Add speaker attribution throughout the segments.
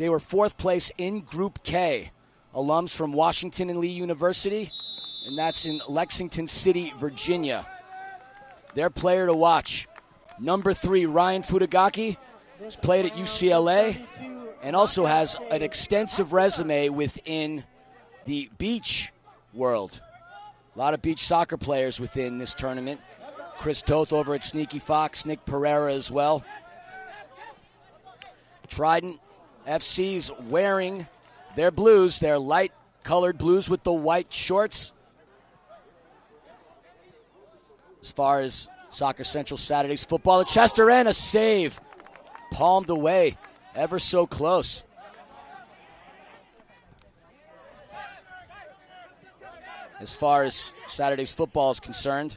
Speaker 1: They were fourth place in Group K. Alums from Washington and Lee University, and that's in Lexington City, Virginia. Their player to watch, number 3, Ryan Futagaki, who's played at UCLA and also has an extensive resume within the beach world. A lot of beach soccer players within this tournament. Chris Toth over at Sneaky Fox, Nick Pereira as well. Trident FC's wearing their blues, their light-colored blues with the white shorts. As far as Soccer Central Saturday's football at Chester End, a save. Palmed away, ever so close. As far as Saturday's football is concerned,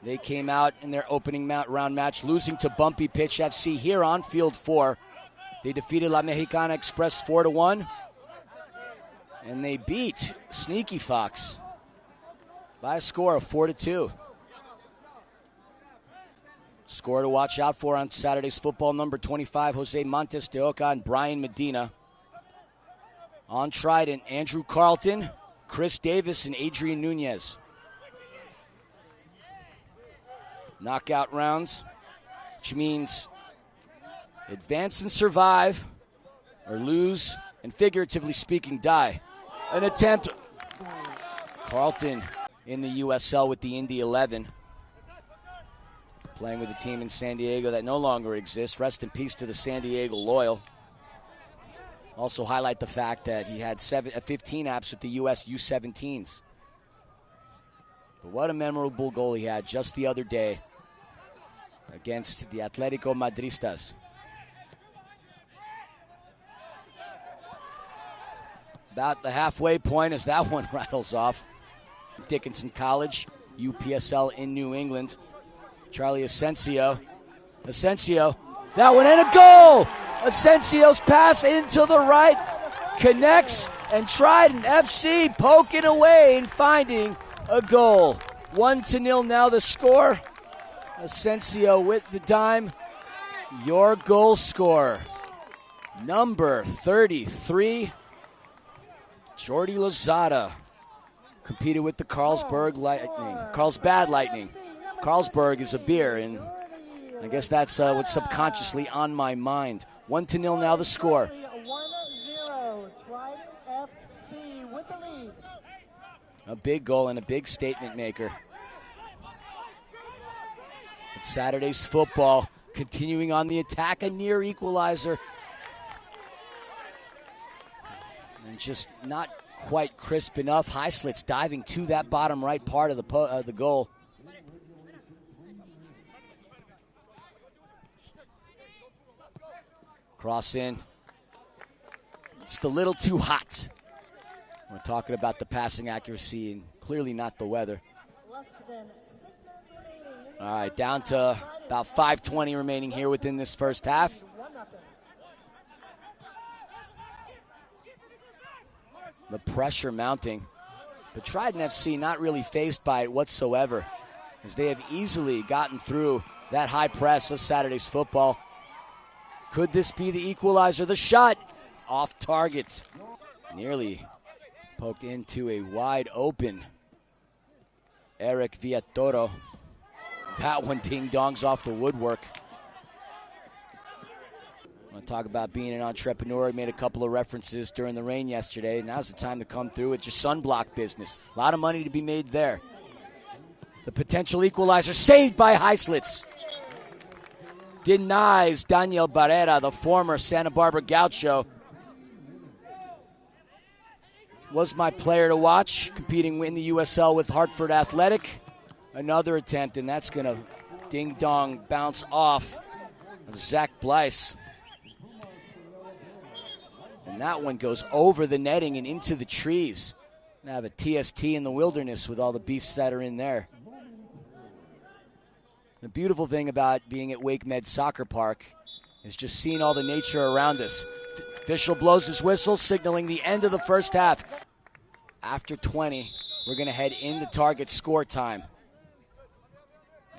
Speaker 1: they came out in their opening round match, losing to Bumpy Pitch FC here on Field 4. They defeated La Mexicana Express 4-1. And they beat Sneaky Fox by a score of 4-2. Score to watch out for on Saturday's football, number 25, Jose Montes de Oca and Brian Medina. On Trident, Andrew Carlton, Chris Davis, and Adrian Nunez. Knockout rounds, which means advance and survive, or lose and, figuratively speaking, die. An attempt. Carlton in the USL with the Indy 11. Playing with a team in San Diego that no longer exists. Rest in peace to the San Diego Loyal. Also highlight the fact that he had 15 apps with the US U17s. But what a memorable goal he had just the other day against the Atletico Madristas. About the halfway point as that one rattles off. Dickinson College, UPSL in New England. Charlie Asensio. That one and a goal! Asensio's pass into the right connects, and Trident FC poking away and finding a goal. 1-0 now the score. Asensio with the dime. Your goal scorer, number 33, Jordi Lozada, competed with the Carlsbad Lightning. Carlsberg is a beer, and I guess that's what's subconsciously on my mind. 1-0 now the score.
Speaker 2: 1-0, Trident FC with the lead.
Speaker 1: A big goal and a big statement maker. But Saturday's football continuing on the attack, a near equalizer. And just not quite crisp enough. Heislitz diving to that bottom right part of the goal. Cross in. Just a little too hot. We're talking about the passing accuracy and clearly not the weather. All right, down to about 5:20 remaining here within this first half. The pressure mounting. But Trident FC not really fazed by it whatsoever, as they have easily gotten through that high press of Saturday's football. Could this be the equalizer? The shot off target. Nearly poked into a wide open Eric Villatoro. That one ding-dongs off the woodwork. I want to talk about being an entrepreneur. I made a couple of references during the rain yesterday. Now's the time to come through with your sunblock business. A lot of money to be made there. The potential equalizer saved by Heislitz. Denies Daniel Barrera, the former Santa Barbara Gaucho. Was my player to watch, competing in the USL with Hartford Athletic. Another attempt, and that's going to ding-dong bounce off of Zach Blyce. And that one goes over the netting and into the trees. Now have a TST in the wilderness with all the beasts that are in there. The beautiful thing about being at Wake Med Soccer Park is just seeing all the nature around us. Official blows his whistle, signaling the end of the first half. After 20, we're going to head into target score time.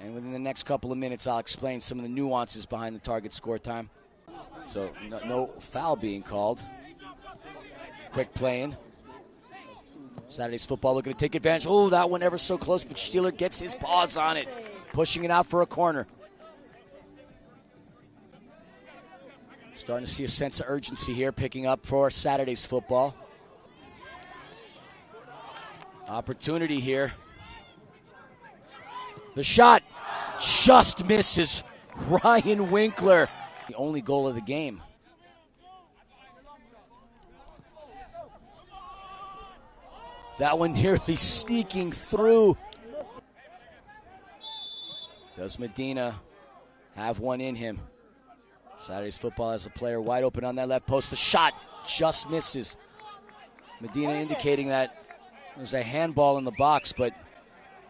Speaker 1: And within the next couple of minutes, I'll explain some of the nuances behind the target score time. So no foul being called. Quick playing. Saturday's football looking to take advantage. Oh, that one ever so close, but Steeler gets his paws on it, pushing it out for a corner. Starting to see a sense of urgency here, picking up for Saturday's football. Opportunity here. The shot just misses. Ryan Winkler, the only goal of the game. That one nearly sneaking through. Does Medina have one in him? Saturday's football has a player wide open on that left post. The shot just misses. Medina indicating that there's a handball in the box, but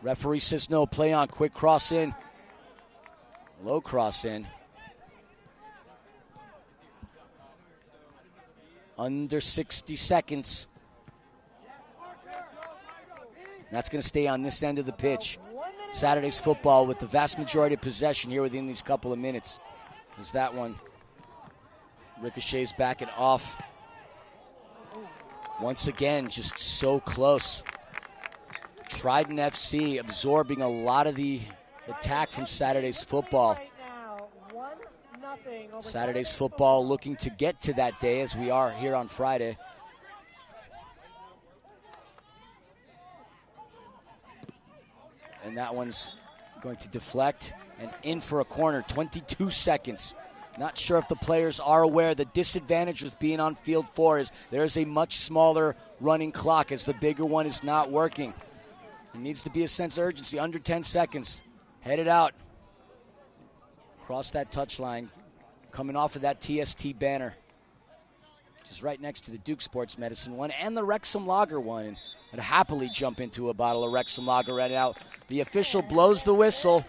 Speaker 1: referee says no. Play on, quick cross in. Low cross in. Under 60 seconds. That's going to stay on this end of the pitch. Saturday's football with the vast majority of possession here within these couple of minutes. As that one ricochets back and off. Once again, just so close. Trident FC absorbing a lot of the attack from Saturday's football. Saturday's football looking to get to that day as we are here on Friday. And that one's going to deflect and in for a corner. 22 seconds. Not sure if the players are aware the disadvantage with being on field 4 is there's a much smaller running clock as the bigger one is not working. There needs to be a sense of urgency. Under 10 seconds. Headed out. Cross that touchline. Coming off of that TST banner. Which is right next to the Duke Sports Medicine one and the Wrexham Lager one. And I'd happily jump into a bottle of Wrexham Lager right now. The official blows the whistle,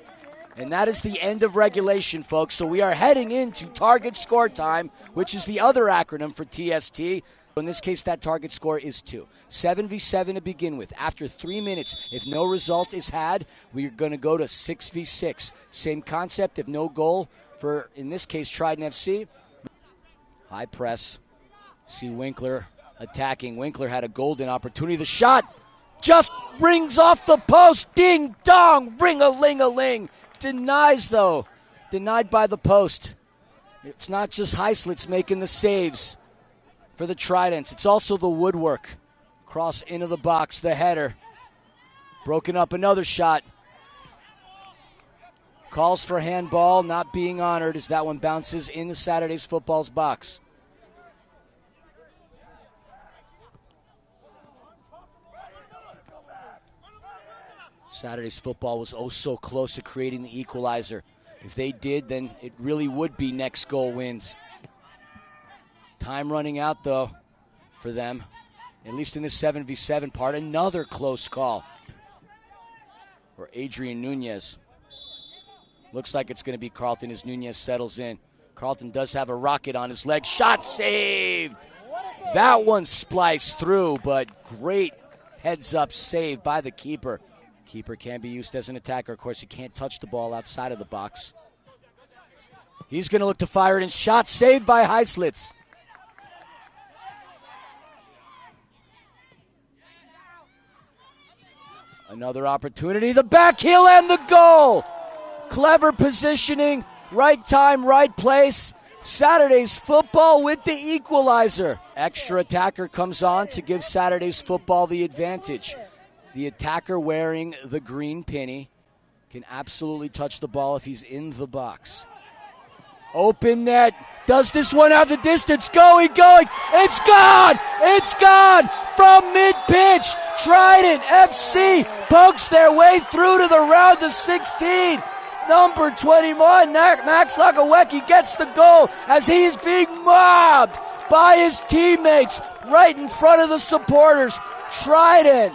Speaker 1: and that is the end of regulation, folks. So we are heading into target score time, which is the other acronym for TST. In this case, that target score is 2. 7v7 to begin with. After 3 minutes, if no result is had, we're going to go to 6v6. Same concept, if no goal for, in this case, Trident FC. High press. See Winkler attacking. Winkler had a golden opportunity. The shot just rings off the post. Ding dong, ring-a-ling-a-ling. Denies, though. Denied by the post. It's not just Heislitz making the saves for the Tridents. It's also the woodwork. Cross into the box, the header. Broken up, another shot. Calls for handball, not being honored as that one bounces into Saturday's football's box. Saturday's football was oh so close to creating the equalizer. If they did, then it really would be next goal wins. Time running out, though, for them. At least in this 7v7 part. Another close call for Adrian Nunez. Looks like it's going to be Carlton as Nunez settles in. Carlton does have a rocket on his leg. Shot saved! That one spliced through, but great heads-up save by the keeper. Keeper can be used as an attacker. Of course, he can't touch the ball outside of the box. He's going to look to fire it, and shot saved by Heislitz. Another opportunity, the back heel and the goal! Clever positioning, right time, right place. Saturday's football with the equalizer. Extra attacker comes on to give Saturday's football the advantage. The attacker wearing the green penny can absolutely touch the ball if he's in the box. Open net. Does this one have the distance? Going. It's gone. It's gone from mid-pitch. Trident FC pokes their way through to the round of 16. Number 21, Max Lagawecki gets the goal as he is being mobbed by his teammates right in front of the supporters. Trident